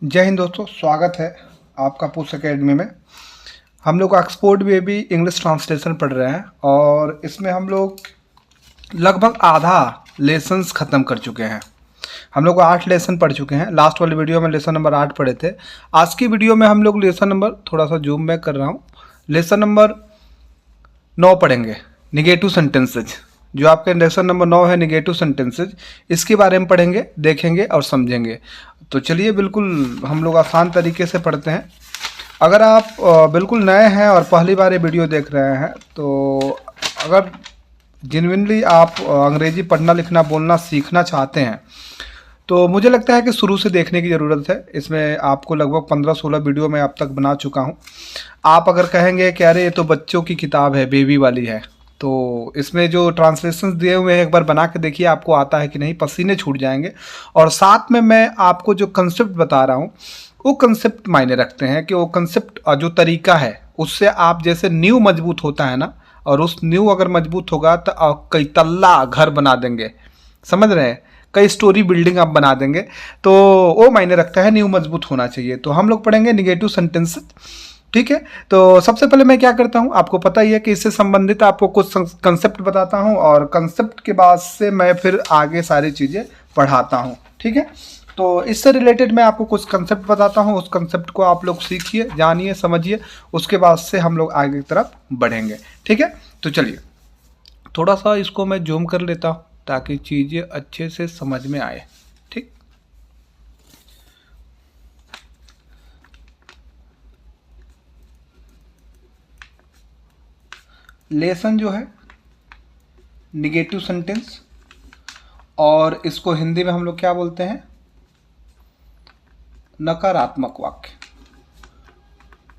जय हिंद दोस्तों, स्वागत है आपका पुश एकेडमी में। हम लोग ऑक्सफोर्ड बेबी इंग्लिश ट्रांसलेशन पढ़ रहे हैं और इसमें हम लोग लगभग आधा लेसन्स ख़त्म कर चुके हैं। हम लोग 8 लेसन पढ़ चुके हैं। लास्ट वाली वीडियो में लेसन नंबर 8 पढ़े थे। आज की वीडियो में हम लोग लेसन नंबर, थोड़ा सा जूम बैक कर रहा हूँ, लेसन नंबर 9 पढ़ेंगे, निगेटिव सेंटेंसेज। जो आपके लेसन नंबर 9 है, निगेटिव सेंटेंसेज, इसके बारे में पढ़ेंगे, देखेंगे और समझेंगे। तो चलिए बिल्कुल हम लोग आसान तरीके से पढ़ते हैं। अगर आप बिल्कुल नए हैं और पहली बार ये वीडियो देख रहे हैं, तो अगर जेन्युइनली आप अंग्रेजी पढ़ना लिखना बोलना सीखना चाहते हैं तो मुझे लगता है कि शुरू से देखने की ज़रूरत है। इसमें आपको लगभग 15-16 वीडियो मैं अब तक बना चुका हूँ। आप अगर कहेंगे कि अरे ये तो बच्चों की किताब है, बेबी वाली है, तो इसमें जो ट्रांसलेशंस दिए हुए हैं एक बार बना के देखिए, आपको आता है कि नहीं, पसीने छूट जाएंगे। और साथ में मैं आपको जो कंसेप्ट बता रहा हूँ वो कंसेप्ट मायने रखते हैं कि वो कंसेप्ट जो तरीका है उससे आप जैसे नींव मजबूत होता है ना, और उस नींव अगर मजबूत होगा तो कई तल्ला घर बना देंगे, समझ रहे हैं, कई स्टोरी बिल्डिंग आप बना देंगे। तो वो मायने रखता है, नींव मजबूत होना चाहिए। तो हम लोग पढ़ेंगे निगेटिव सेंटेंसेस, ठीक है। तो सबसे पहले मैं क्या करता हूँ, आपको पता ही है कि इससे संबंधित आपको कुछ कंसेप्ट बताता हूँ और कंसेप्ट के बाद से मैं फिर आगे सारी चीज़ें पढ़ाता हूँ, ठीक है। तो इससे रिलेटेड मैं आपको कुछ कंसेप्ट बताता हूँ, उस कंसेप्ट को आप लोग सीखिए, जानिए, समझिए, उसके बाद से हम लोग आगे की तरफ बढ़ेंगे, ठीक है। तो चलिए थोड़ा सा इसको मैं जूम कर लेता हूँ ताकि चीज़ें अच्छे से समझ में आए, ठीक। लेसन जो है निगेटिव सेंटेंस, और इसको हिंदी में हम लोग क्या बोलते हैं, नकारात्मक वाक्य।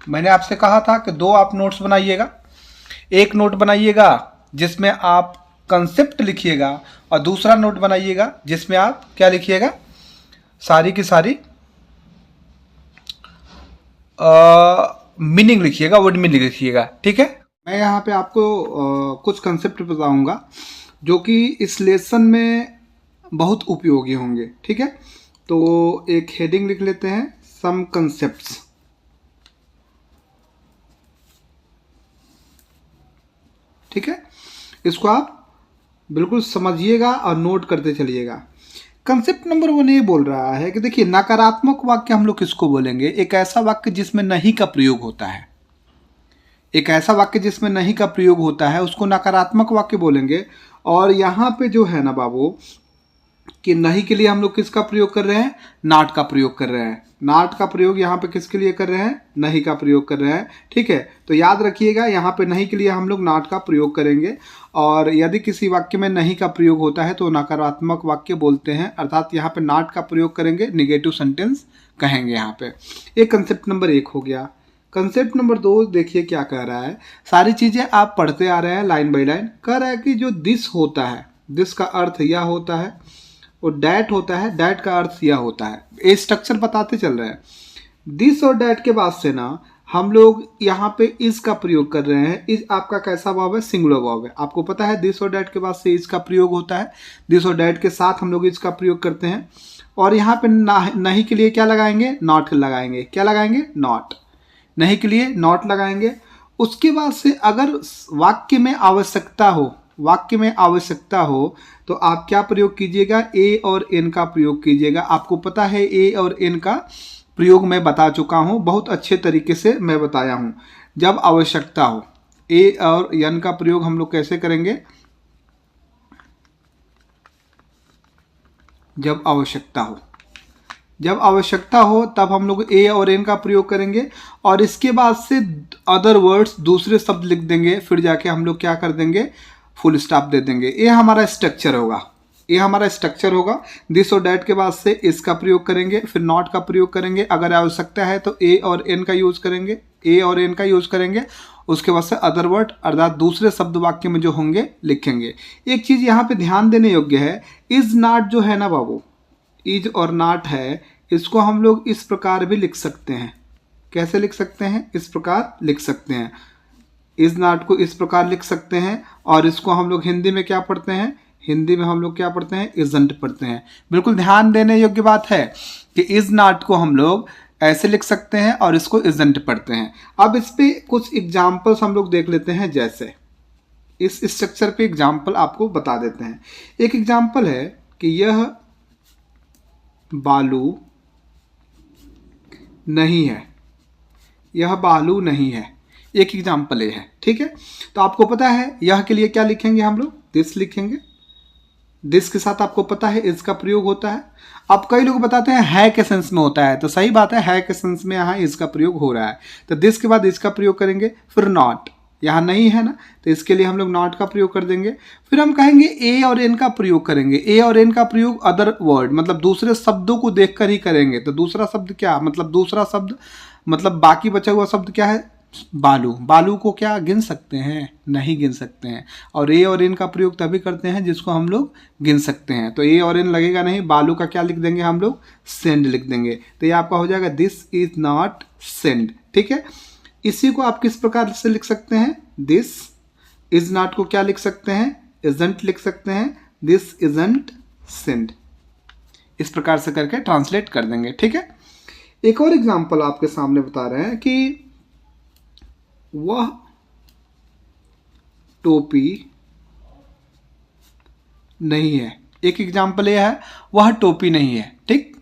मैंने आपसे कहा था कि 2 आप नोट्स बनाइएगा। एक नोट बनाइएगा जिसमें आप कंसेप्ट लिखिएगा और दूसरा नोट बनाइएगा जिसमें आप क्या लिखिएगा, सारी की सारी मीनिंग लिखिएगा, वर्ड मीनिंग लिखिएगा, ठीक है। मैं यहाँ पे आपको कुछ कंसेप्ट बताऊंगा जो कि इस लेसन में बहुत उपयोगी होंगे, ठीक है। तो एक हेडिंग लिख लेते हैं, सम कंसेप्ट्स, ठीक है। इसको आप बिल्कुल समझिएगा और नोट करते चलिएगा। कंसेप्ट नंबर 1 ये बोल रहा है कि देखिए, नकारात्मक वाक्य हम लोग किसको बोलेंगे, एक ऐसा वाक्य जिसमें नहीं का प्रयोग होता है। एक ऐसा वाक्य जिसमें नहीं का प्रयोग होता है उसको नकारात्मक वाक्य बोलेंगे। और यहाँ पे जो है ना बाबू, कि नहीं के लिए हम लोग किसका प्रयोग कर रहे हैं, नॉट का प्रयोग कर रहे हैं। नॉट का प्रयोग यहाँ पे किसके लिए कर रहे हैं, नहीं का प्रयोग कर रहे हैं, ठीक है। तो याद रखिएगा, यहाँ पे नहीं के लिए हम लोग नॉट का प्रयोग करेंगे। और यदि किसी वाक्य में नहीं का प्रयोग होता है तो नकारात्मक वाक्य बोलते हैं, अर्थात यहाँ पे नॉट का प्रयोग करेंगे, निगेटिव सेंटेंस कहेंगे यहाँ पे। ये कंसेप्ट नंबर 1 हो गया। कंसेप्ट नंबर 2 देखिए क्या कह रहा है, सारी चीज़ें आप पढ़ते आ रहे हैं लाइन बाई लाइन। कह रहा है कि जो दिस होता है, दिस का अर्थ यह होता है, और डैट होता है, डैट का अर्थ यह होता है। ये स्ट्रक्चर बताते चल रहे हैं। दिस और डैट के बाद से ना हम लोग यहाँ पे इस का प्रयोग कर रहे हैं। इस आपका कैसा वर्ब है, सिंगुलर वर्ब है। आपको पता है दिस और डैट के बाद से इसका प्रयोग होता है। दिस और डैट के साथ हम लोग इसका प्रयोग करते हैं। और यहाँ पे नहीं के लिए क्या लगाएंगे, नॉट लगाएंगे। क्या लगाएंगे, नॉट। नहीं के लिए नॉट लगाएंगे। उसके बाद से अगर वाक्य में आवश्यकता हो, वाक्य में आवश्यकता हो तो आप क्या प्रयोग कीजिएगा, ए और एन का प्रयोग कीजिएगा। आपको पता है ए और एन का प्रयोग मैं बता चुका हूं, बहुत अच्छे तरीके से मैं बताया हूं। जब आवश्यकता हो, ए और एन का प्रयोग हम लोग कैसे करेंगे, जब आवश्यकता हो। जब आवश्यकता हो तब हम लोग ए और एन का प्रयोग करेंगे और इसके बाद से अदर वर्ड्स, दूसरे शब्द लिख देंगे, फिर जाके हम लोग क्या कर देंगे, फुल स्टॉप दे देंगे। ये हमारा स्ट्रक्चर होगा, ये हमारा स्ट्रक्चर होगा। दिस और डैट के बाद से इसका प्रयोग करेंगे, फिर नॉट का प्रयोग करेंगे, अगर आवश्यकता है तो ए और एन का यूज करेंगे, ए और एन का यूज करेंगे। उसके बाद से अदर वर्ड अर्थात दूसरे शब्द वाक्य में जो होंगे लिखेंगे। एक चीज यहाँ पे ध्यान देने योग्य है, इज नॉट जो है ना बाबू, इज और नॉट है, इसको हम लोग इस प्रकार भी लिख सकते हैं। कैसे लिख सकते हैं, इस प्रकार लिख सकते हैं। इज नॉट को इस प्रकार लिख सकते हैं और इसको हम लोग हिंदी में क्या पढ़ते हैं, हिंदी में हम लोग क्या पढ़ते हैं, इजंट पढ़ते हैं। बिल्कुल ध्यान देने योग्य बात है कि इज नॉट को हम लोग ऐसे लिख सकते हैं और इसको इजंट पढ़ते हैं। अब इस पे कुछ एग्जाम्पल्स हम लोग देख लेते हैं, जैसे इस स्ट्रक्चर पे एग्जाम्पल आपको बता देते हैं। एक एग्जाम्पल है कि यह बालू नहीं है, यह बालू नहीं है, एक एग्जाम्पल ये है, ठीक है। तो आपको पता है यह के लिए क्या लिखेंगे हम लोग, दिस लिखेंगे। दिस के साथ आपको पता है इज का प्रयोग होता है। अब कई लोग बताते हैं है के सेंस में होता है, तो सही बात है के सेंस में यहाँ इज का प्रयोग हो रहा है। तो दिस के बाद इसका प्रयोग करेंगे, फिर नॉट, यहाँ नहीं है ना, तो इसके लिए हम लोग नॉट का प्रयोग कर देंगे। फिर हम कहेंगे ए और एन का प्रयोग करेंगे। ए और एन का प्रयोग अदर वर्ड मतलब दूसरे शब्दों को देखकर ही करेंगे। तो दूसरा शब्द क्या, मतलब दूसरा शब्द मतलब बाकी बचा हुआ शब्द क्या है, बालू। बालू को क्या गिन सकते हैं, नहीं गिन सकते हैं। और ए और एन का प्रयोग तभी करते हैं जिसको हम लोग गिन सकते हैं। तो ए और एन लगेगा नहीं, बालू का क्या लिख देंगे हम लोग, सेंड लिख देंगे। तो ये आपका हो जाएगा दिस इज नॉट सेंड, ठीक है। इसी को आप किस प्रकार से लिख सकते हैं, दिस इज नॉट को क्या लिख सकते हैं, इजंट लिख सकते हैं, दिस इजंट सेंड। इस प्रकार से करके ट्रांसलेट कर देंगे, ठीक है। एक और एग्जांपल आपके सामने बता रहे हैं कि वह टोपी नहीं है। एक एग्जांपल यह है, वह टोपी नहीं है, ठीक।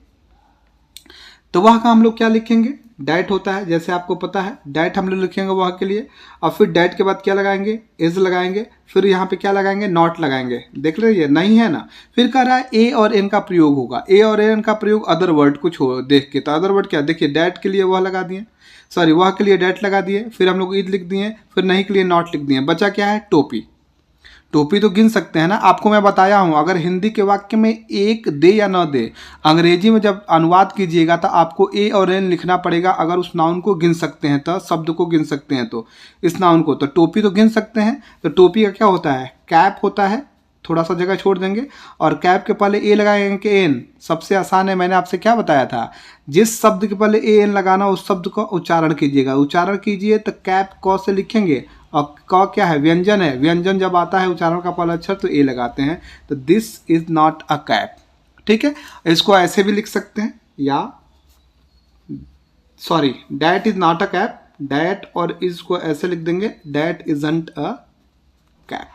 तो वह का हम लोग क्या लिखेंगे, डैट होता है, जैसे आपको पता है डैट हम लोग लिखेंगे वह के लिए। और फिर डैट के बाद क्या लगाएंगे, इज लगाएंगे। फिर यहाँ पे क्या लगाएंगे, नॉट लगाएंगे। देख लीजिए नहीं है ना। फिर कह रहा है ए और एन का प्रयोग होगा। ए और एन का प्रयोग अदर वर्ड कुछ हो देख के, तो अदर वर्ड क्या, देखिए डैट के लिए वह लगा दिए, सॉरी वह के लिए डैट लगा दिए, फिर हम लोग इज लिख दिए, फिर नहीं के लिए नॉट लिख दिए। बचा क्या है, टोपी। टोपी तो गिन सकते हैं ना, आपको मैं बताया हूं। अगर हिंदी के वाक्य में एक दे या न दे, अंग्रेजी में जब अनुवाद कीजिएगा तो आपको ए और एन लिखना पड़ेगा। अगर उस नाउन को गिन सकते हैं तो, शब्द को गिन सकते हैं तो, इस नाउन को तो टोपी तो गिन सकते हैं। तो टोपी का क्या होता है, कैप होता है, थोड़ा सा जगह छोड़ देंगे और कैप के पहले ए लगाएंगे कि एन। सबसे आसान है, मैंने आपसे क्या बताया था, जिस शब्द के पहले ए एन लगाना उस शब्द का उच्चारण कीजिएगा। उच्चारण कीजिए तो कैप क से लिखेंगे, और क क्या है, व्यंजन है। व्यंजन जब आता है उच्चारण का पहला अक्षर तो ए लगाते हैं। तो this is not a cap, ठीक है। इसको ऐसे भी लिख सकते हैं, या sorry that is not a cap, that और इज को ऐसे लिख देंगे, डैट इजंट अ कैप।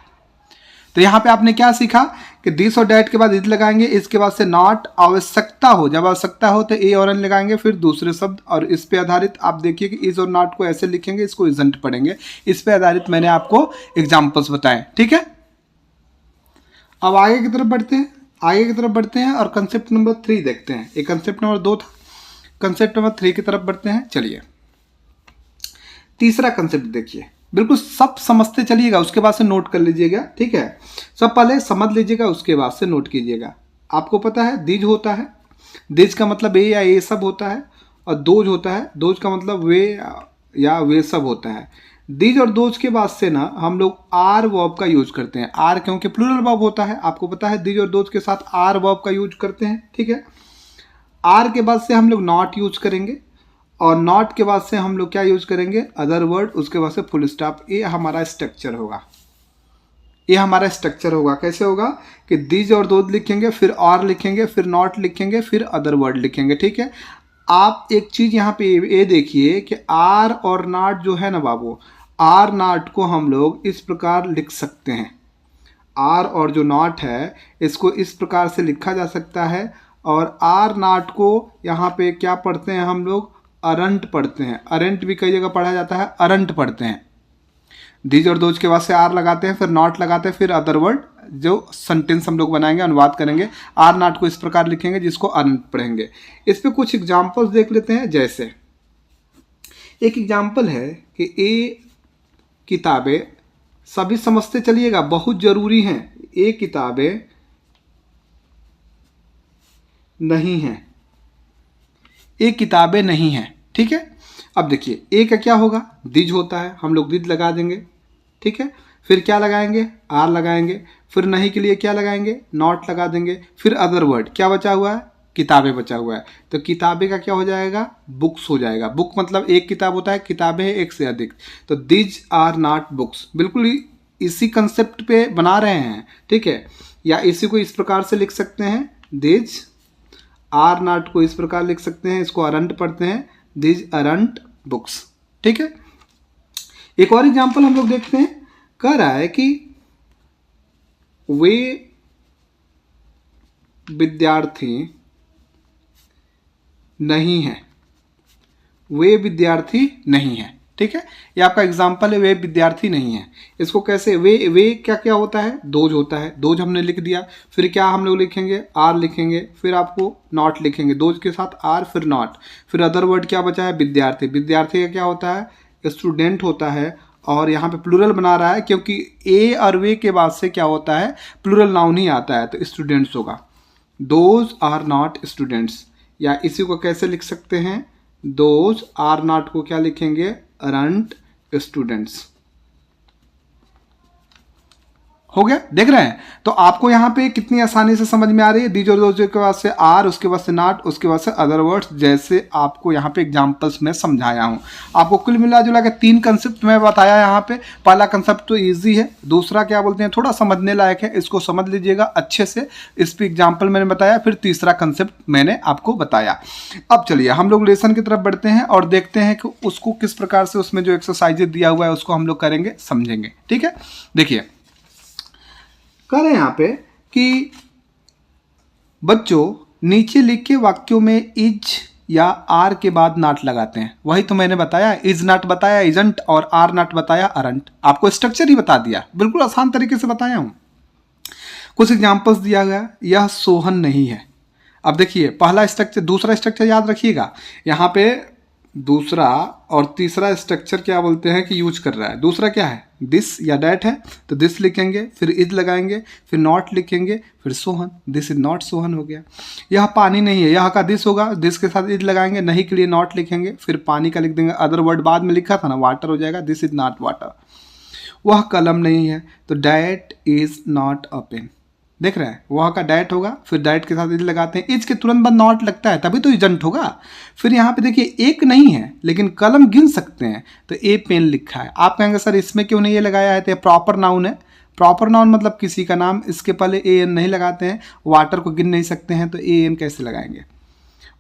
तो यहाँ पे आपने क्या सीखा कि दिस और डैट के बाद इज लगाएंगे, इसके बाद से नॉट, आवश्यकता हो, जब आवश्यकता हो तो ए और एन लगाएंगे, फिर दूसरे शब्द। और इस पे आधारित आप देखिए कि इज और नॉट को ऐसे लिखेंगे, इसको इजंट पढ़ेंगे। इस पे आधारित मैंने आपको एग्जाम्पल्स बताए, ठीक है। अब आगे की तरफ बढ़ते हैं, आगे की तरफ बढ़ते हैं और कंसेप्ट नंबर 3 देखते हैं। एक कंसेप्ट नंबर 2 था, कंसेप्ट नंबर 3 की तरफ बढ़ते हैं। चलिए तीसरा कंसेप्ट देखिए, बिल्कुल सब समझते चलिएगा, उसके बाद से नोट कर लीजिएगा, ठीक है। सब पहले समझ लीजिएगा, उसके बाद से नोट कीजिएगा। आपको पता है दिज होता है, दिज का मतलब ए या ये सब होता है, और दोज होता है, दोज का मतलब वे या वे सब होता है। दिज और दोज के बाद से ना हम लोग आर वर्ब का यूज करते हैं। आर क्योंकि प्लूरल वर्ब होता है, आपको पता है दिज और दोज के साथ आर वर्ब का यूज करते हैं, ठीक है। आर के बाद से हम लोग नॉट यूज करेंगे, और नॉट के बाद से हम लोग क्या यूज करेंगे, अदर वर्ड, उसके बाद से फुल स्टॉप। ये हमारा स्ट्रक्चर होगा, ये हमारा स्ट्रक्चर होगा। कैसे होगा कि दिज और दोज लिखेंगे, फिर और लिखेंगे, फिर नॉट लिखेंगे, फिर अदर वर्ड लिखेंगे, ठीक है। आप एक चीज यहाँ पे ये देखिए कि आर और नॉट जो है ना बाबू, आर नॉट को हम लोग इस प्रकार लिख सकते हैं। आर और जो नॉट है इसको इस प्रकार से लिखा जा सकता है। और आर नॉट को यहाँ पे क्या पढ़ते हैं हम लोग, अरंट पढ़ते हैं। अरंट भी कई जगह पढ़ा जाता है, अरंट पढ़ते हैं। दिज और दोज के बाद से आर लगाते हैं, फिर नॉट लगाते हैं, फिर अदर वर्ड, जो सेंटेंस हम लोग बनाएंगे, अनुवाद करेंगे। आर नॉट को इस प्रकार लिखेंगे जिसको अरंट पढ़ेंगे। इस पे कुछ एग्जाम्पल्स देख लेते हैं। जैसे एक एग्जाम्पल है कि ए किताबें, सभी समझते चलिएगा, बहुत जरूरी हैं। ए किताबें नहीं हैं, ए किताबें नहीं हैं, ठीक है। अब देखिए ए का क्या होगा, दिज होता है, हम लोग दिज लगा देंगे, ठीक है। फिर क्या लगाएंगे, आर लगाएंगे, फिर नहीं के लिए क्या लगाएंगे, नॉट लगा देंगे, फिर अदर वर्ड। क्या बचा हुआ है, किताबें बचा हुआ है। तो किताबें का क्या हो जाएगा, बुक्स हो जाएगा। बुक मतलब एक किताब होता है, किताबें है एक से अधिक। तो दिज आर नॉट बुक्स, बिल्कुल इसी कंसेप्ट पे बना रहे हैं, ठीक है। या इसी को इस प्रकार से लिख सकते हैं, दिज आर नॉट को इस प्रकार लिख सकते हैं, इसको अरंट पढ़ते हैं, दीज अरंट बुक्स। ठीक है, एक और एग्जांपल हम लोग देखते हैं। कह रहा है कि वे विद्यार्थी नहीं है, वे विद्यार्थी नहीं है। ठीक है, ये आपका एग्जाम्पल है, वे विद्यार्थी नहीं है। इसको कैसे, वे क्या क्या होता है, दोज होता है, दोज हमने लिख दिया। फिर क्या हम लोग लिखेंगे, आर लिखेंगे, फिर आपको नॉट लिखेंगे, दोज के साथ आर फिर नॉट, फिर अदर वर्ड क्या बचा है, विद्यार्थी। विद्यार्थी का क्या होता है, स्टूडेंट होता है। और यहाँ पे प्लूरल बना रहा है क्योंकि ए और वे के बाद से क्या होता है, प्लूरल नाउन ही आता है, तो स्टूडेंट्स होगा। दोज आर नॉट स्टूडेंट्स, या इसी को कैसे लिख सकते हैं, दोज आर नॉट को क्या लिखेंगे, अरंट स्टूडेंट्स। हो गया, देख रहे हैं। तो आपको यहाँ पे कितनी आसानी से समझ में आ रही है। दीज और दोज के बाद से आर, उसके बाद से नॉट, उसके बाद से अदर वर्ड्स, जैसे आपको यहाँ पे एग्जांपल्स में समझाया हूँ। आपको कुल मिला जुला के 3 कंसेप्ट में बताया यहाँ पे। पहला कंसेप्ट तो इजी है, दूसरा क्या बोलते हैं थोड़ा समझने लायक है, इसको समझ लीजिएगा अच्छे से, इस पर एग्जाम्पल मैंने बताया। फिर तीसरा कंसेप्ट मैंने आपको बताया। अब चलिए हम लोग लेसन की तरफ बढ़ते हैं और देखते हैं कि उसको किस प्रकार से, उसमें जो एक्सरसाइजेज दिया हुआ है उसको हम लोग करेंगे, समझेंगे। ठीक है, देखिए कह रहे हैं यहाँ पे कि बच्चों नीचे लिखे वाक्यों में इज या आर के बाद नॉट लगाते हैं। वही तो मैंने बताया, इज नॉट बताया इजंट, और आर नॉट बताया अरंट। आपको स्ट्रक्चर ही बता दिया, बिल्कुल आसान तरीके से बताया हूं। कुछ एग्जांपल्स दिया गया, यह सोहन नहीं है। अब देखिए पहला स्ट्रक्चर, दूसरा स्ट्रक्चर याद रखिएगा। यहाँ पे दूसरा और तीसरा स्ट्रक्चर क्या बोलते हैं कि यूज कर रहा है। दूसरा क्या है, दिस या डैट है, तो दिस लिखेंगे, फिर इज लगाएंगे, फिर नॉट लिखेंगे, फिर Sohan, this is not Sohan हो गया। यह पानी नहीं है, यह का दिस होगा, दिस के साथ इज लगाएंगे, नहीं के लिए नॉट लिखेंगे, फिर पानी का लिख देंगे, अदर वर्ड बाद में लिखा था ना, वाटर हो जाएगा, दिस इज नॉट वाटर। वह कलम नहीं है, तो that is not a pen. देख रहे हैं, वहाँ का डैट होगा, फिर डैट के साथ इज लगाते हैं, इज के तुरंत बाद नॉट लगता है, तभी तो इजंट होगा। फिर यहाँ पे देखिए एक नहीं है लेकिन कलम गिन सकते हैं, तो ए पेन लिखा है। आप कहेंगे सर इसमें क्यों नहीं ये लगाया है, तो प्रॉपर नाउन है। प्रॉपर नाउन मतलब किसी का नाम, इसके पहले ए एन नहीं लगाते हैं। वाटर को गिन नहीं सकते हैं, तो ए एन कैसे लगाएंगे।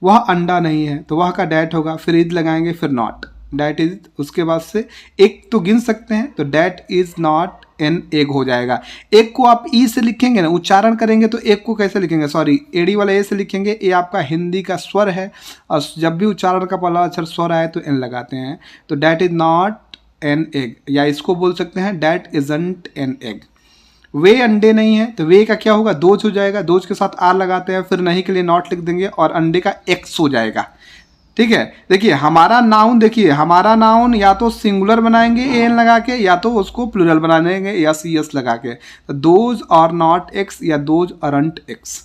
वह अंडा नहीं है, तो वह का डैट होगा, फिर इज लगाएंगे, फिर नॉट, डैट इज, उसके बाद से एक तो गिन सकते हैं, तो that is not an egg हो जाएगा। एक को आप ई से लिखेंगे ना, उच्चारण करेंगे, तो एक को कैसे लिखेंगे, सॉरी एडी वाला ए से लिखेंगे। ए आपका हिंदी का स्वर है, और जब भी उच्चारण का पहला अक्षर स्वर आए तो एन लगाते हैं, तो that is not an egg, या इसको बोल सकते हैं डैट इजंट एन एग। वे अंडे नहीं है, तो वे का क्या होगा, दोज हो जाएगा, दोज के साथ आर लगाते हैं, फिर नहीं के लिए नॉट लिख देंगे, और अंडे का एक्स हो जाएगा। ठीक है, देखिए हमारा नाउन, देखिए हमारा नाउन या तो सिंगुलर बनाएंगे ए एन लगा के, या तो उसको प्लूरल बना देंगे या सी एस लगा के, तो दोज आर नॉट एक्स या दोज अरंट एक्स।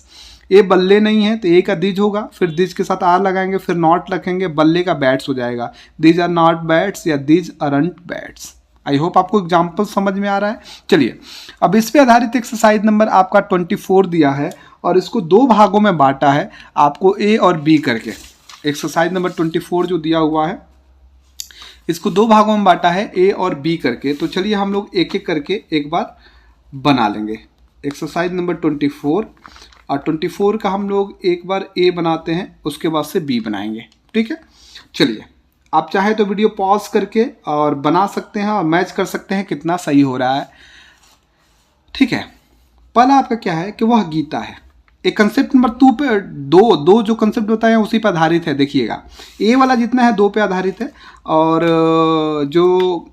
ये बल्ले नहीं है, तो ए का दिज होगा, फिर दिज के साथ आर लगाएंगे, फिर नॉट रखेंगे, बल्ले का बैट्स हो जाएगा, दिज आर नॉट बैट्स या these aren't bats. I hope आपको एग्जाम्पल समझ में आ रहा है। चलिए अब इस पे आधारित एक्सरसाइज नंबर आपका 24 दिया है, और इसको 2 भागों में बांटा है आपको, ए और बी करके। एक्सरसाइज नंबर 24 जो दिया हुआ है, इसको 2 भागों में बांटा है, ए और बी करके। तो चलिए हम लोग एक एक करके एक बार बना लेंगे। एक्सरसाइज नंबर 24 और 24 का हम लोग एक बार ए बनाते हैं, उसके बाद से बी बनाएंगे। ठीक है, चलिए आप चाहे तो वीडियो पॉज करके और बना सकते हैं और मैच कर सकते हैं कितना सही हो रहा है। ठीक है, पहला आपका क्या है कि वह गीता है। एक कंसेप्ट नंबर 2 पे, दो जो कंसेप्ट बताए हैं उसी पर आधारित है। देखिएगा ए वाला जितना है 2 पे आधारित है, और जो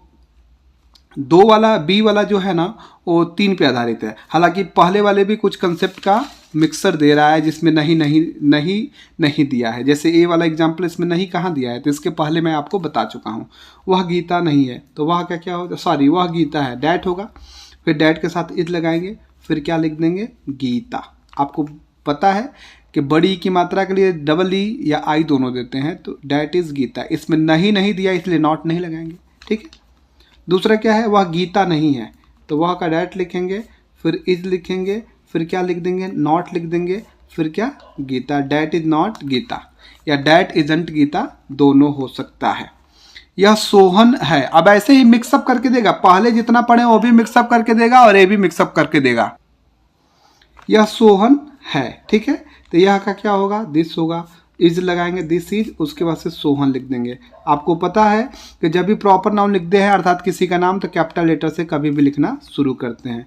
2 वाला बी वाला जो है ना वो 3 पे आधारित है। हालांकि पहले वाले भी कुछ कंसेप्ट का मिक्सर दे रहा है जिसमें नहीं दिया है। जैसे ए वाला एग्जाम्पल इसमें नहीं कहाँ दिया है, तो इसके पहले मैं आपको बता चुका हूँ। वह गीता नहीं है, तो वह क्या होगा, सॉरी वह गीता है, डैट होगा, फिर डैट के साथ इज लगाएंगे, फिर क्या लिख देंगे, गीता। आपको पता है कि बड़ी की मात्रा के लिए डबल ई या आई दोनों देते हैं, तो डैट इज गीता। इसमें नहीं दिया इसलिए नॉट नहीं लगाएंगे। ठीक है, दूसरा क्या है, वह गीता नहीं है, तो वह का डैट लिखेंगे, फिर इज लिखेंगे, फिर क्या लिख देंगे, नॉट लिख देंगे, फिर क्या, Gita. That is not Gita या डैट इजंट गीता, दोनों हो सकता है। यह सोहन है, अब ऐसे ही मिक्सअप करके देगा, पहले जितना पढ़े वो भी मिक्सअप करके देगा और ये भी मिक्सअप करके देगा। यह सोहन है, ठीक है। तो यह का क्या होगा, दिस होगा, इज लगाएंगे, दिस इज, उसके बाद से सोहन लिख देंगे। आपको पता है कि जब भी प्रॉपर नाउन लिखते हैं अर्थात किसी का नाम, तो कैपिटल लेटर से कभी भी लिखना शुरू करते हैं।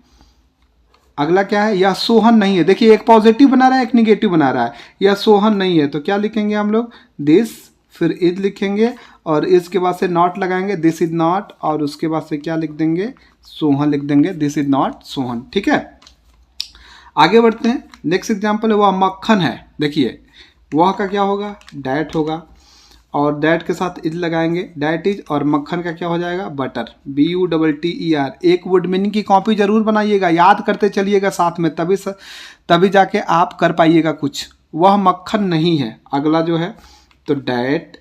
अगला क्या है, यह सोहन नहीं है। देखिए एक पॉजिटिव बना रहा है, एक निगेटिव बना रहा है। यह सोहन नहीं है तो क्या लिखेंगे हम लोग, दिस, फिर इज लिखेंगे और इसके बाद से नॉट लगाएंगे, दिस इज नॉट, और उसके बाद से क्या लिख देंगे, सोहन लिख देंगे, दिस इज नॉट सोहन, ठीक है। आगे बढ़ते हैं। नेक्स्ट एग्जाम्पल है वह मक्खन है। देखिए वह का क्या होगा, डैट होगा, और डैट के साथ इज लगाएंगे, डैट इज, और मक्खन का क्या हो जाएगा, बटर, BUTTER। एक वर्ड मीनिंग की कॉपी जरूर बनाइएगा, याद करते चलिएगा साथ में, तभी जाके आप कर पाइएगा कुछ। वह मक्खन नहीं है। अगला जो है तो डैट,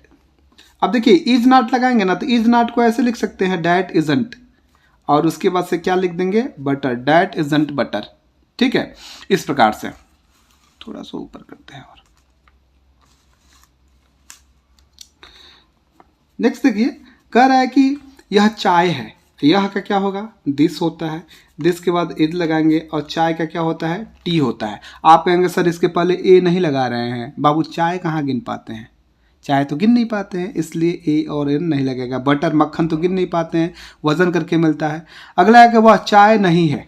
अब देखिए इज नॉट लगाएंगे ना, तो इज नॉट को ऐसे लिख सकते हैं, डैट इजंट, और उसके बाद से क्या लिख देंगे, बटर, डैट इजंट बटर, ठीक है। इस प्रकार से थोड़ा सा ऊपर करते हैं। और नेक्स्ट देखिए, कह रहा है कि यह चाय है। यह का क्या होगा, दिस होता है, दिस के बाद इज लगाएंगे, और चाय का क्या होता है, टी होता है। आप कहेंगे सर इसके पहले ए नहीं लगा रहे हैं। बाबू चाय कहाँ गिन पाते हैं, चाय तो गिन नहीं पाते हैं, इसलिए ए और एन नहीं लगेगा। बटर, मक्खन तो गिन नहीं पाते हैं, वजन करके मिलता है। अगला है कि वह चाय नहीं है।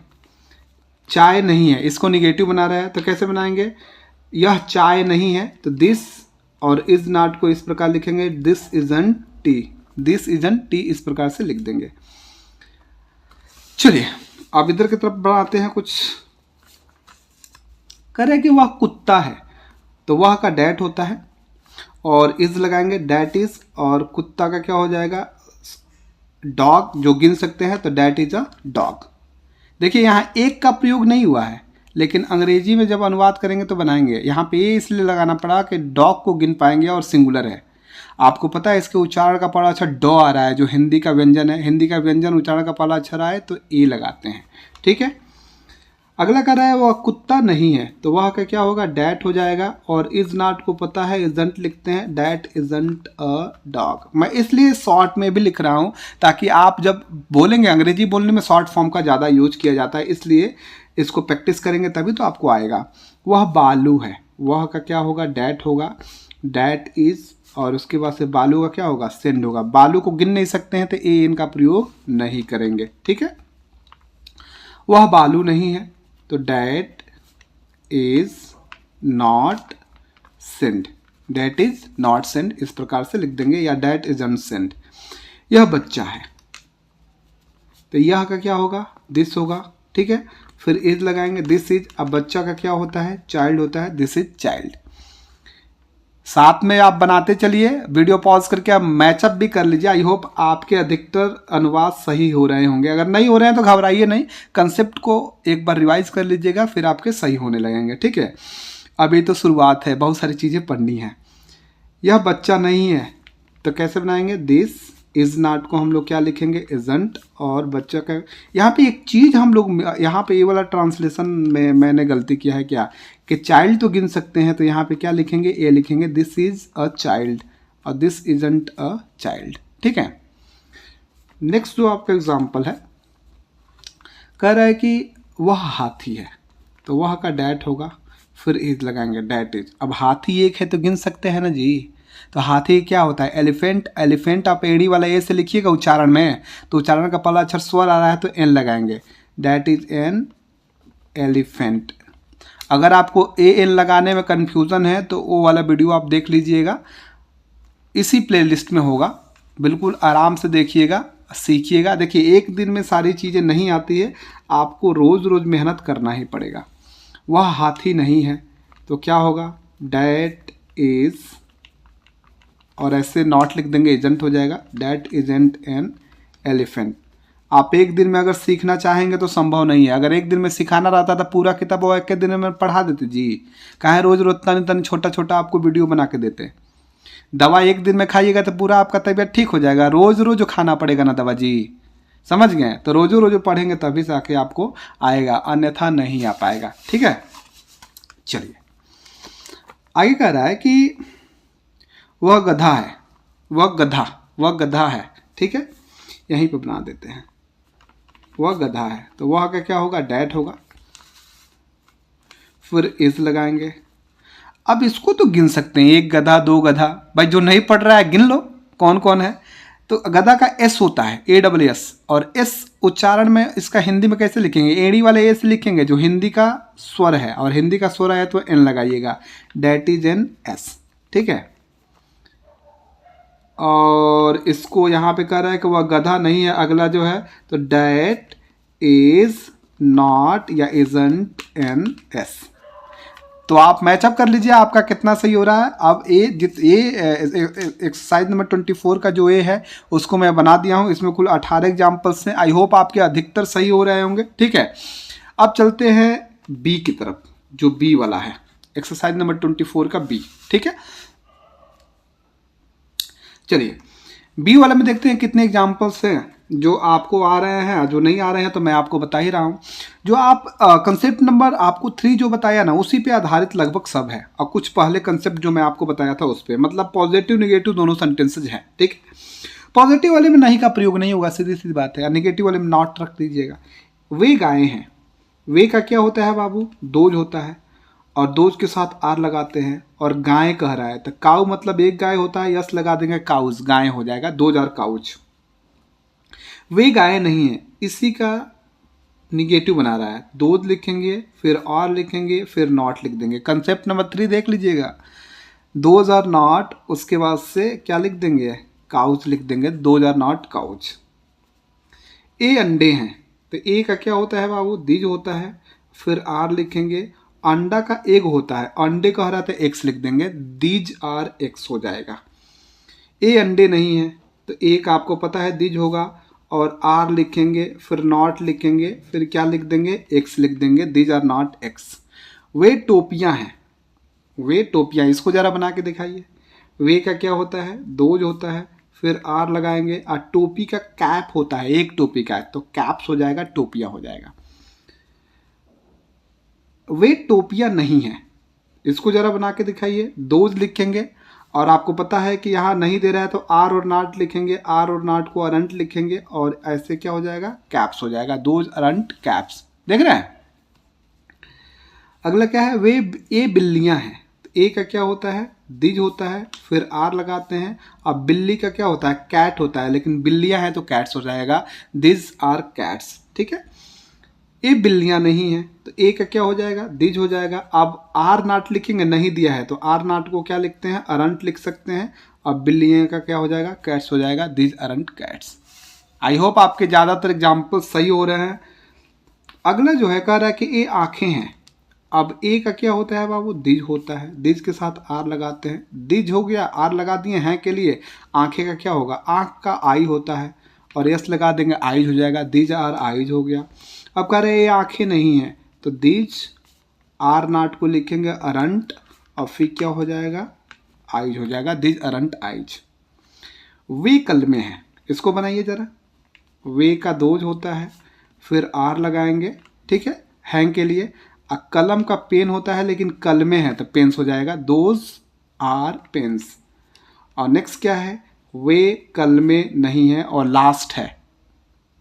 चाय नहीं है, इसको निगेटिव बना रहा है, तो कैसे बनाएंगे, यह चाय नहीं है, तो दिस और इज नॉट को इस प्रकार लिखेंगे, this isn't T, this isn't T, इस प्रकार से लिख देंगे। चलिए अब इधर की तरफ बढ़ाते हैं। कुछ करें कि वह कुत्ता है, तो वह का डैट होता है, और इज लगाएंगे, डैट इज, और कुत्ता का क्या हो जाएगा, डॉग, जो गिन सकते हैं, तो डैट इज अ डॉग। देखिए यहाँ एक का प्रयोग नहीं हुआ है, लेकिन अंग्रेजी में जब अनुवाद करेंगे तो बनाएंगे। यहाँ पे ये इसलिए लगाना पड़ा कि डॉग को गिन पाएंगे और सिंगुलर है। आपको पता है इसके उच्चारण का पहला अक्षर डॉ आ रहा है, जो हिंदी का व्यंजन है। हिंदी का व्यंजन उच्चारण का पहला अक्षर आए तो ए लगाते हैं, ठीक है। अगला कर रहा है वह कुत्ता नहीं है, तो वह का क्या होगा, डैट हो जाएगा, और इज नॉट को पता है, इजंट लिखते हैं, डैट इजंट अ डॉग। मैं इसलिए शॉर्ट में भी लिख रहा हूँ ताकि आप जब बोलेंगे, अंग्रेजी बोलने में शॉर्ट फॉर्म का ज़्यादा यूज किया जाता है, इसलिए इसको प्रैक्टिस करेंगे तभी तो आपको आएगा। वह बालू है, वह का क्या होगा, डैट होगा, डैट इज, और उसके बाद से बालू का क्या होगा, सेंड होगा। बालू को गिन नहीं सकते हैं तो ए एन का प्रयोग नहीं करेंगे, ठीक है। वह बालू नहीं है, तो that is not send, that is not send, इस प्रकार से लिख देंगे, या डैट इज अनसेंड। यह बच्चा है, तो यह का क्या होगा, दिस होगा, ठीक है। फिर इज लगाएंगे, दिस इज, अब बच्चा का क्या होता है, चाइल्ड होता है, दिस इज चाइल्ड। साथ में आप बनाते चलिए, वीडियो पॉज करके आप मैचअप भी कर लीजिए। आई होप आपके अधिकतर अनुवाद सही हो रहे होंगे। अगर नहीं हो रहे हैं तो घबराइए नहीं, कंसेप्ट को एक बार रिवाइज कर लीजिएगा, फिर आपके सही होने लगेंगे, ठीक है। अभी तो शुरुआत है, बहुत सारी चीज़ें पढ़नी है। यह बच्चा नहीं है, तो कैसे बनाएंगे, दिस इज नॉट को हम लोग क्या लिखेंगे, इजंट, और बच्चा का यहाँ पे एक चीज़ हम लोग, यहाँ पे ये वाला ट्रांसलेशन में मैंने गलती किया है क्या, कि चाइल्ड तो गिन सकते हैं, तो यहाँ पे क्या लिखेंगे, ए लिखेंगे, दिस इज अ चाइल्ड, और दिस इजंट अ चाइल्ड, ठीक है। नेक्स्ट जो आपका एग्जाम्पल है, कह रहा है कि वह हाथी है, तो वह का डैट होगा, फिर इज लगाएंगे, डैट इज। अब हाथी एक है तो गिन सकते हैं ना जी, तो हाथी क्या होता है, एलिफेंट। एलिफेंट आप एड़ी वाला ए से लिखिएगा उच्चारण में, तो उच्चारण का पहला अक्षर स्वर आ रहा है तो एन लगाएंगे, डैट इज एन एलिफेंट। अगर आपको ए एन लगाने में कन्फ्यूज़न है तो वो वाला वीडियो आप देख लीजिएगा, इसी प्लेलिस्ट में होगा, बिल्कुल आराम से देखिएगा, सीखिएगा। देखिए एक दिन में सारी चीज़ें नहीं आती है, आपको रोज़ रोज़ मेहनत करना ही पड़ेगा। वह हाथी नहीं है, तो क्या होगा, डैट इज, और ऐसे नॉट लिख देंगे, एजेंट हो जाएगा, डैट इजेंट एन एलिफेंट। आप एक दिन में अगर सीखना चाहेंगे तो संभव नहीं है। अगर एक दिन में सिखाना रहता था पूरा किताब वो एक के दिन में पढ़ा देते जी, काहे रोज रोज तनी तनी छोटा छोटा आपको वीडियो बना के देते। दवा एक दिन में खाइएगा तो पूरा आपका तबीयत ठीक हो जाएगा, रोज रोज खाना पड़ेगा ना दवा जी, समझ गए। तो रोजो रोजो पढ़ेंगे तभी से आके आपको आएगा, अन्यथा नहीं आ पाएगा, ठीक है। चलिए आगे कह रहा है कि वह गधा है, वह गधा है, ठीक है, यहीं पे बना देते हैं, वह गधा है, तो वह का क्या होगा, डैट होगा, फिर इज लगाएंगे। अब इसको तो गिन सकते हैं, एक गधा दो गधा। भाई जो नहीं पढ़ रहा है गिन लो कौन कौन है। तो गधा का एस होता है ASS, और एस उच्चारण में इसका हिंदी में कैसे लिखेंगे, एड़ी वाले एस लिखेंगे जो हिंदी का स्वर है, और हिंदी का स्वर है तो एन लगाइएगा, डेट इज एन एस। ठीक है। और इसको यहाँ पे कह रहा है कि वह गधा नहीं है, अगला जो है तो डेट इज नॉट या इजंट एन एस। तो आप मैचअप कर लीजिए आपका कितना सही हो रहा है। अब एक्सरसाइज नंबर 24 का जो ए है उसको मैं बना दिया हूँ, इसमें कुल 18 एग्जाम्पल्स हैं। आई होप आपके अधिकतर सही हो रहे होंगे। ठीक है, अब चलते हैं बी की तरफ, जो बी वाला है, एक्सरसाइज नंबर 24 का बी। ठीक है, चलिए बी वाले में देखते हैं कितने एग्जाम्पल्स हैं जो आपको आ रहे हैं, जो नहीं आ रहे हैं तो मैं आपको बता ही रहा हूं। जो आप कंसेप्ट नंबर आपको 3 जो बताया ना उसी पे आधारित लगभग सब है, और कुछ पहले कंसेप्ट जो मैं आपको बताया था उस पर, मतलब पॉजिटिव निगेटिव दोनों सेंटेंसेज हैं। ठीक है, पॉजिटिव वाले में नहीं का प्रयोग नहीं होगा, सीधी सीधी बात है, निगेटिव वाले में नॉट रख दीजिएगा। वे गायें हैं, वे का क्या होता है बाबू, दोज होता है, और दोज के साथ आर लगाते हैं, और गाय कह रहा है तो काउ मतलब एक गाय होता है, यस लगा देंगे, काउज गाय हो जाएगा, दोज आर काउज। वे गाय नहीं है, इसी का निगेटिव बना रहा है, दोज लिखेंगे फिर और लिखेंगे फिर नॉट लिख देंगे। कंसेप्ट नंबर 3 देख लीजिएगा, दोज आर नॉट, उसके बाद से क्या लिख देंगे, काउज लिख देंगे, दोज आर नॉट काउज। ए अंडे हैं, तो ए का क्या होता है बाबू, दीज होता है, फिर आर लिखेंगे, अंडा का एग होता है, अंडे कह रहा था एक्स लिख देंगे, दीज आर एक्स हो जाएगा। ए अंडे नहीं है तो एक आपको पता है दीज होगा, और आर लिखेंगे फिर नॉट लिखेंगे फिर क्या लिख देंगे, एक्स लिख देंगे, दीज आर नॉट एक्स। वे टोपियां हैं, वे टोपियां, इसको जरा बना के दिखाइए। वे का क्या होता है, दोज होता है, फिर आर लगाएंगे, और टोपी का कैप होता है, एक टोपी का है तो कैप्स हो जाएगा, टोपिया हो जाएगा। वे टोपिया नहीं है, इसको जरा बना के दिखाइए। दोज लिखेंगे, और आपको पता है कि यहाँ नहीं दे रहा है तो आर और नॉट लिखेंगे, आर और नॉट को अरंट लिखेंगे, और ऐसे क्या हो जाएगा, कैप्स हो जाएगा, दोज अरंट कैप्स। देख रहे हैं। अगला क्या है, वे ए बिल्लियां हैं, तो ए का क्या होता है, दिज होता है, फिर आर लगाते हैं। अब बिल्ली का क्या होता है, कैट होता है, लेकिन बिल्लियां हैं तो कैट्स हो जाएगा, दिज आर कैट्स। ठीक है, ए बिल्लियां नहीं है तो ए का क्या हो जाएगा, दिज हो जाएगा। अब आर नाट लिखेंगे, नहीं दिया है तो आर नाट को क्या लिखते हैं, अरंट लिख सकते हैं। अब बिल्लियां का क्या हो जाएगा, कैट्स हो जाएगा, these aren't cats. I hope आपके ज़्यादातर एग्जाम्पल सही हो रहे हैं। अगला जो है कह रहा है कि ए आंखें हैं, अब ए का क्या होता है बाबू, दिज होता है, दिज के साथ आर लगाते हैं, दिज हो गया, आर लगा दिए हैं के लिए। आंखें का क्या होगा, आंख का आई होता है, और यस लगा देंगे, आईज हो जाएगा, दिज आर आईज हो गया। अब कह रहे हैं ये आंखें नहीं है तो दिज आर नाट को लिखेंगे अरंट, और फिर क्या हो जाएगा, आइज हो जाएगा, दिज अरंट आइज। वे कल में है, इसको बनाइए जरा। वे का दोज होता है, फिर आर लगाएंगे, ठीक है, हैंग के लिए। कलम का पेन होता है लेकिन कल में है तो पेंस हो जाएगा, दोज आर पेंस। और नेक्स्ट क्या है, वे कल में नहीं है, और लास्ट है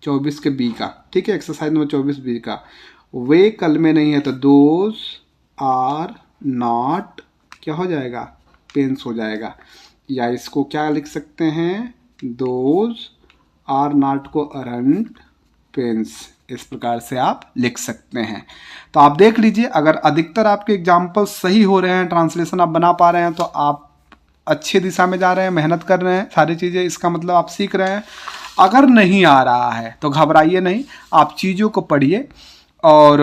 24 के बी का, ठीक है, एक्सरसाइज नंबर 24 बी का। वे कल में नहीं है तो दोज आर नॉट क्या हो जाएगा, पेंस हो जाएगा। या इसको क्या लिख सकते हैं, दोज आर नॉट को अरंट पेंस, इस प्रकार से आप लिख सकते हैं। तो आप देख लीजिए, अगर अधिकतर आपके एग्जाम्पल सही हो रहे हैं, ट्रांसलेशन आप बना पा रहे हैं, तो आप अच्छी दिशा में जा रहे हैं, मेहनत कर रहे हैं, सारी चीज़ें, इसका मतलब आप सीख रहे हैं। अगर नहीं आ रहा है तो घबराइए नहीं, आप चीज़ों को पढ़िए और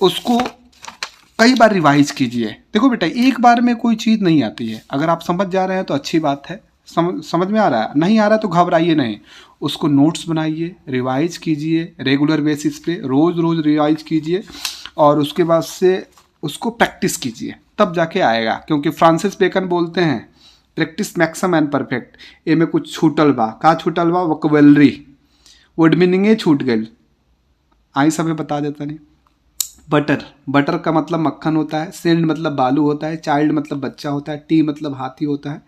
उसको कई बार रिवाइज कीजिए। देखो बेटा, एक बार में कोई चीज़ नहीं आती है, अगर आप समझ जा रहे हैं तो अच्छी बात है, समझ में आ रहा है, नहीं आ रहा है तो घबराइए नहीं, उसको नोट्स बनाइए, रिवाइज कीजिए रेगुलर बेसिस पे, रोज़ रोज़ रिवाइज कीजिए, और उसके बाद से उसको प्रैक्टिस कीजिए, तब जाके आएगा। क्योंकि फ्रांसिस बेकन बोलते हैं प्रैक्टिस मैक्सम एंड परफेक्ट। ए में कुछ छूटल बा, का छूटल बा, वोकैबुलरी, वर्ड मीनिंगे छूट गई, आई सब बता देता नहीं। बटर, बटर का मतलब मक्खन होता है, सेल्ड मतलब बालू होता है, चाइल्ड मतलब बच्चा होता है, टी मतलब हाथी होता है,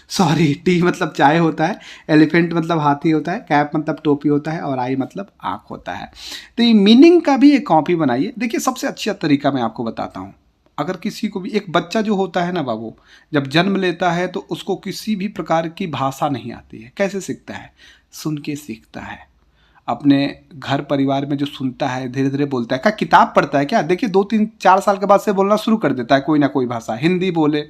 सॉरी टी मतलब चाय होता है, एलिफेंट मतलब हाथी होता है, कैप मतलब टोपी होता है और आई मतलब आँख होता है। तो ये मीनिंग का भी एक कॉपी बनाइए। देखिए सबसे अच्छा तरीका मैं आपको बताता हूँ। अगर किसी को भी, एक बच्चा जो होता है ना बाबू, जब जन्म लेता है तो उसको किसी भी प्रकार की भाषा नहीं आती है। कैसे सीखता है? सुन के सीखता है। अपने घर परिवार में जो सुनता है धीरे धीरे बोलता है। क्या किताब पढ़ता है क्या? देखिए 2 3 4 साल के बाद से बोलना शुरू कर देता है कोई ना कोई भाषा, हिंदी बोले,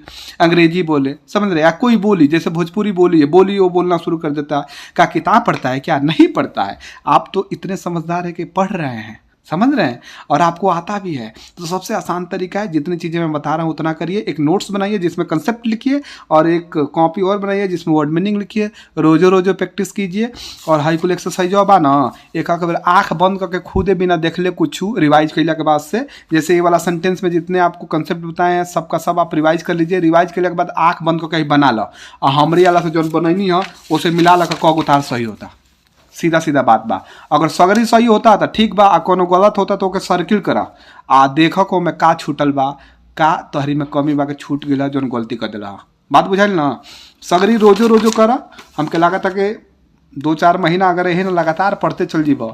अंग्रेजी बोले, समझ रहे? या कोई बोली, जैसे भोजपुरी बोली है, बोली वो बोलना शुरू कर देता है। क्या किताब पढ़ता है क्या? नहीं पढ़ता है। आप तो इतने समझदार है कि पढ़ रहे हैं, समझ रहे हैं, और आपको आता भी है। तो सबसे आसान तरीका है, जितनी चीज़ें मैं बता रहा हूँ उतना करिए। एक नोट्स बनाइए जिसमें कंसेप्ट लिखिए, और एक कॉपी और बनाइए जिसमें वर्ड मीनिंग लिखिए। रोजो रोजो प्रैक्टिस कीजिए। और हाई कुल एक्सरसाइज बा ना, एक बार आँख बंद करके खुदे बिना देख ले कुछ रिवाइज कैला के बाद से, जैसे ये वाला सेंटेंस में जितने आपको कंसेप्ट बताए हैं सबका सब आप रिवाइज कर लीजिए। रिवाइज करने के बाद आँख बंद करके बना लो, और हमारे वाला से जो बनैनी है उसे मिला ला कर कग उतार सही होता। सीधा सीधा बात बा। अगर सगरी सही होता तो ठीक बा, आ कोनो गलत होता तो ओके सर्किल करा आ देखो को में का छूटल बा, का तोहरी में कमी बा के छूट गेला जोन गलती कर दिला। बात बुझाइल ना? सगरी रोजो रोजो करा। हमके लागत कि 2 4 महीना अगर यही ना लगातार पढ़ते चल जीब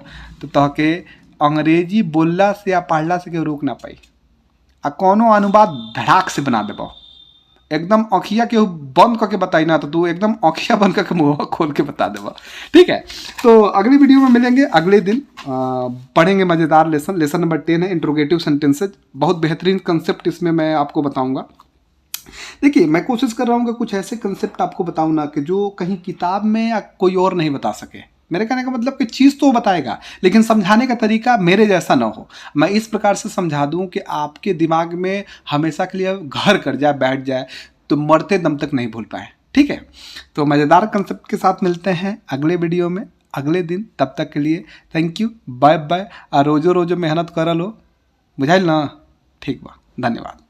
तो तहके अंग्रेजी बोलला से या पढ़ला से के रोक ना पाई। आ कोनो अनुवाद धड़ाक से बना देबो। एकदम अखिया के बंद करके बताई ना तो तू एकदम अखिया बंद करके मुँह खोल के बता देगा। ठीक है, तो अगली वीडियो में मिलेंगे अगले दिन। पढ़ेंगे मज़ेदार लेसन नंबर 10 है इंट्रोगेटिव सेंटेंसेज। बहुत बेहतरीन कंसेप्ट इसमें मैं आपको बताऊंगा। देखिए मैं कोशिश कर रहा हूँ कि कुछ ऐसे कंसेप्ट आपको बताऊँ ना कि जो कहीं किताब में या कोई और नहीं बता सके। मेरे कहने का मतलब कि चीज़ तो बताएगा लेकिन समझाने का तरीका मेरे जैसा ना हो। मैं इस प्रकार से समझा दूं कि आपके दिमाग में हमेशा के लिए घर कर जाए, बैठ जाए, तो मरते दम तक नहीं भूल पाए। ठीक है, तो मज़ेदार कंसेप्ट के साथ मिलते हैं अगले वीडियो में अगले दिन। तब तक के लिए थैंक यू, बाय बाय। रोजो रोजो मेहनत कर लो, बुझाइल ना? ठीक बा, धन्यवाद।